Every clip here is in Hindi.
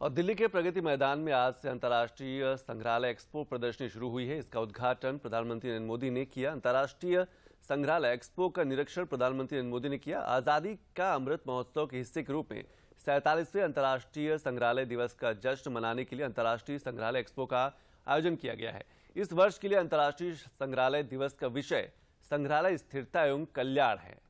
और दिल्ली के प्रगति मैदान में आज से अंतर्राष्ट्रीय संग्रहालय एक्सपो प्रदर्शनी शुरू हुई है। इसका उद्घाटन प्रधानमंत्री नरेंद्र मोदी ने किया। अंतर्राष्ट्रीय संग्रहालय एक्सपो का निरीक्षण प्रधानमंत्री नरेंद्र मोदी ने किया। आजादी का अमृत महोत्सव के हिस्से के रूप में 47वें अंतर्राष्ट्रीय संग्रहालय दिवस का जश्न मनाने के लिए अंतर्राष्ट्रीय संग्रहालय एक्सपो का आयोजन किया गया है। इस वर्ष के लिए अंतर्राष्ट्रीय संग्रहालय दिवस का विषय संग्रहालय स्थिरता एवं कल्याण है।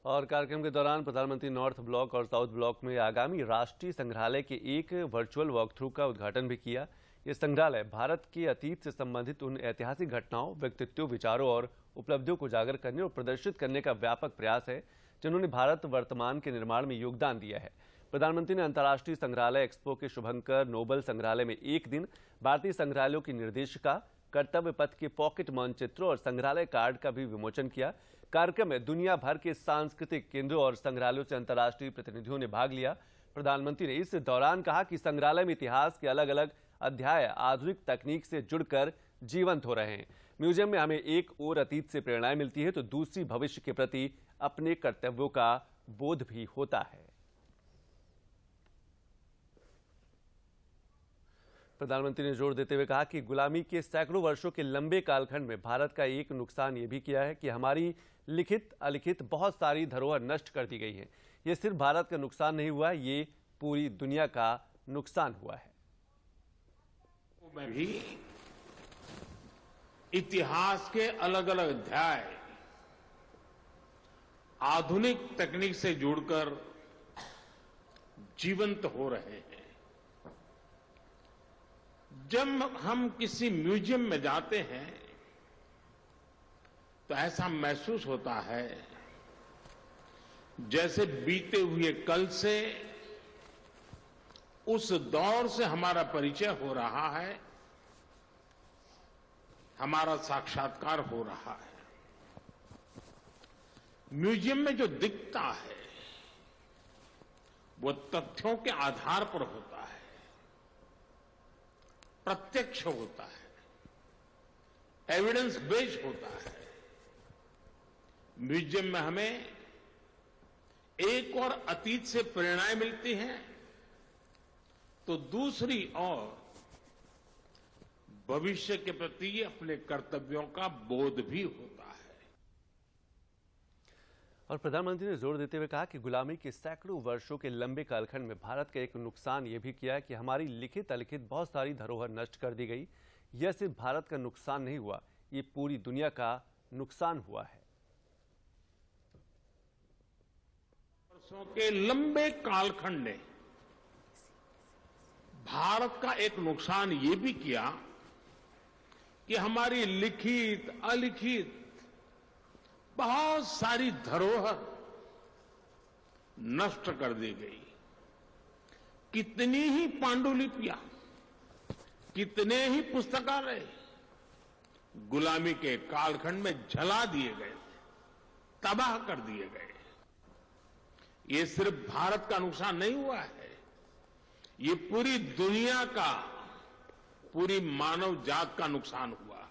और कार्यक्रम के दौरान प्रधानमंत्री नॉर्थ ब्लॉक और साउथ ब्लॉक में आगामी राष्ट्रीय संग्रहालय के एक वर्चुअल वॉक थ्रू का उद्घाटन भी किया। ये संग्रहालय भारत के अतीत से संबंधित उन ऐतिहासिक घटनाओं, व्यक्तित्वों, विचारों और उपलब्धियों को उजागर करने और प्रदर्शित करने का व्यापक प्रयास है जिन्होंने भारत वर्तमान के निर्माण में योगदान दिया है। प्रधानमंत्री ने अंतर्राष्ट्रीय संग्रहालय एक्सपो के शुभंकर नोबल संग्रहालय में एक दिन, भारतीय संग्रहालयों की निर्देशिका, कर्तव्य पथ के पॉकेट मानचित्रों और संग्रहालय कार्ड का भी विमोचन किया। कार्यक्रम में दुनिया भर के सांस्कृतिक केंद्रों और संग्रहालयों से अंतर्राष्ट्रीय प्रतिनिधियों ने भाग लिया। प्रधानमंत्री ने इस दौरान कहा कि संग्रहालय में इतिहास के अलग अलग अध्याय आधुनिक तकनीक से जुड़कर जीवंत हो रहे हैं। म्यूजियम में हमें एक ओर अतीत से प्रेरणाएं मिलती है तो दूसरी भविष्य के प्रति अपने कर्तव्यों का बोध भी होता है। प्रधानमंत्री ने जोर देते हुए कहा कि गुलामी के सैकड़ों वर्षों के लंबे कालखंड में भारत का एक नुकसान ये भी किया है कि हमारी लिखित अलिखित बहुत सारी धरोहर नष्ट कर दी गई है। ये सिर्फ भारत का नुकसान नहीं हुआ, ये पूरी दुनिया का नुकसान हुआ है। में भी इतिहास के अलग अलग अध्याय आधुनिक तकनीक से जुड़कर जीवंत हो रहे हैं। जब हम किसी म्यूजियम में जाते हैं तो ऐसा महसूस होता है जैसे बीते हुए कल से, उस दौर से हमारा परिचय हो रहा है, हमारा साक्षात्कार हो रहा है। म्यूजियम में जो दिखता है वो तथ्यों के आधार पर होता है, प्रत्यक्ष होता है, एविडेंस बेस्ड होता है। म्यूजियम में हमें एक और अतीत से प्रेरणाएं मिलती हैं तो दूसरी ओर भविष्य के प्रति अपने कर्तव्यों का बोध भी होता है। और प्रधानमंत्री ने जोर देते हुए कहा कि गुलामी के सैकड़ों वर्षों के लंबे कालखंड में भारत का एक नुकसान यह भी किया है कि हमारी लिखित अलिखित बहुत सारी धरोहर नष्ट कर दी गई। यह सिर्फ भारत का नुकसान नहीं हुआ, ये पूरी दुनिया का नुकसान हुआ है। वर्षों के लंबे कालखंड ने भारत का एक नुकसान ये भी किया कि हमारी लिखित अलिखित बहुत सारी धरोहर नष्ट कर दी गई। कितनी ही पांडुलिपियां, कितने ही पुस्तकालय गुलामी के कालखंड में जला दिए गए, तबाह कर दिए गए। ये सिर्फ भारत का नुकसान नहीं हुआ है, ये पूरी दुनिया का, पूरी मानव जात का नुकसान हुआ है।